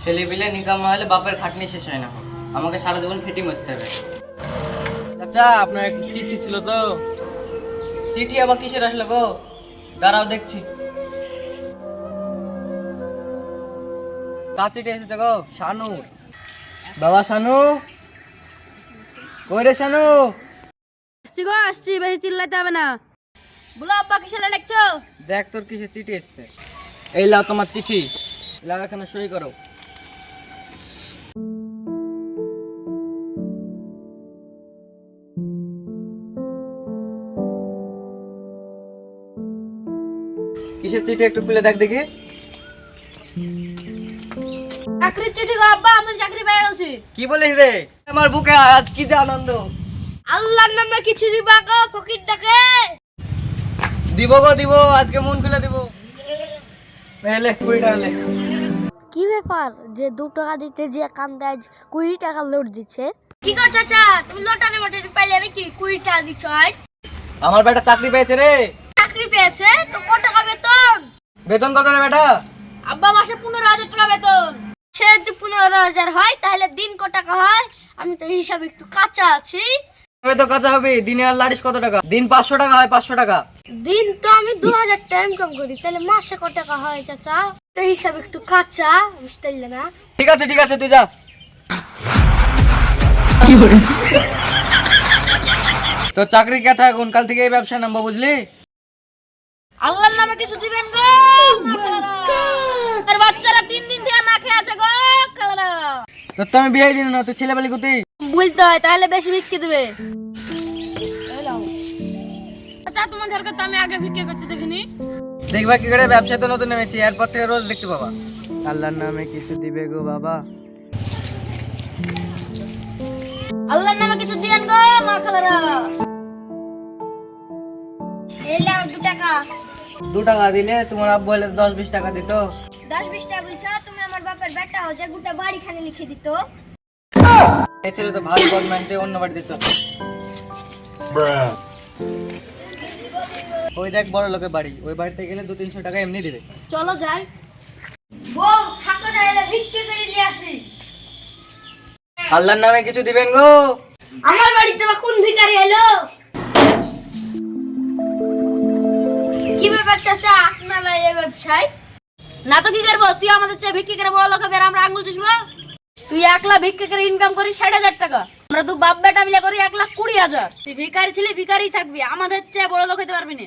ছেলেপিলে নিকামা হলে বাপের খাটনি শেষ হয় না, আমাকে সারা জীবন খেটি মরতে হবে। চাচা আপনার একটা চিঠি ছিল তো। চিঠি আবার কিসের আসলো গো? দাঁড়াও দেখছি। কার চিঠি এসেছে গো? শানু। বাবা শানু, কই রে শানু? আসছি গো আসছি, বেশি চিল্লাতে হবে না। বলো আব্বা কিসে লিখছো? দেখ তোর কিসের চিঠি এসেছে। এই লাও তোমার চিঠি, লাও এখানে সই করো। কিসের চিঠি একটু খুলে দেখ দেখি। চাকরির চিঠি গো আব্বা, আমি চাকরি পেয়ে গেছি। কি বলিস রে? আমার বুকে আজ কি যে আনন্দ। আল্লাহর নামে কিছু দিবা গো ফকিরটাকে। দিব গো দিব, আজকে মন খুলে দিব। এলে 20 টাকা লে। কি ব্যাপার যে 2 টাকা দিতে যে কান্দে আজ 20 টাকা লোড দিচ্ছে? কি গো চাচা, তুমি লটারি মটারি পাইলে নাকি 20 টাকা দিছো আজ? আমার বেটা চাকরি পেয়েছে রে। চাকরি পেয়েছে তো কত টাকা বেতন? বেতন কত রে বেটা? আব্বা মাসে 15,000 টাকা বেতন। সে যদি 15,000 হয় তাহলে দিন কত টাকা হয়? আমি তো হিসাব একটু কাঁচা আছি। তবে তো কাঁচা হবে। দিনে আর লাড়িস কত টাকা? দিন 500 টাকা হয়, 500 টাকা। দিন তো আমি 2,000 টাকা ইনকাম করি, তাহলে মাসে কত টাকা হয় চাচা? তো হিসাব একটু কাঁচা, বুঝতে পারলে না? ঠিক আছে ঠিক আছে, তুই যা। তো চাকরি কথা এখন কাল থেকে এই ব্যবসা নামবো, বুঝলি? আল্লাহর নামে কিছু দিবেন গো আর বাচ্চারা 3 দিন থেকে না খেয়ে আছে গো কালারা। তোর তো আমি বিয়ে দিন না, তুই ছেলে বলি কোথায়? বলতে হয় তাহলে বেশি ভিক্ষে দেবে। আচ্ছা তোমাদেরকে তো আমি আগে ভিক্ষে করতে দেখিনি। দেখবা কি করে, ব্যবসা তো নতুন নেমেছি, এরপর থেকে রোজ দেখতে পাবা। আল্লাহর নামে কিছু দিবে গো বাবা। আল্লাহর নামে কিছু দিবেন গো মা খালারা। এই নাও 2 টাকা। 2 টাকা দিলে তোমার আব্বু হলে 10-20 টাকা দিত। 10-20 টাকা বলছো, তুমি আমার বাপের বেটা হও যে গোটা বাড়ি খানে লিখে দিত। এই ছেলে তো ভালো বদমাইশ রে, অন্য বাড়ি দিচ্ছ। ওই দেখ বড় লোকের বাড়ি, ওই বাড়িতে গেলে 200-300 টাকা এমনি দিবে। চলো যাই। বউ থাকো তাহলে ভিক্ষে করে নিয়ে আসি। আল্লাহর নামে কিছু দিবেন গো। আমার বাড়িতে বা কোন ভিখারি এলো? কি ব্যাপার চাচা, আপনারা এই ব্যবসায়? না তো কি করবো, তুই আমাদের চেয়ে ভিক্ষে করে বড় লোক হবে আর আমরা আঙ্গুল চুষবো? তুই 1 লাখ ভিক্ষে করে ইনকাম করিস 60,000 টাকা, আমরা তো বাপ বেটা মিলে করি 1,20,000। তুই ভিখারি ছিলি, ভিখারি থাকবি, আমাদের চেয়ে বড় লোক হতে পারবি না।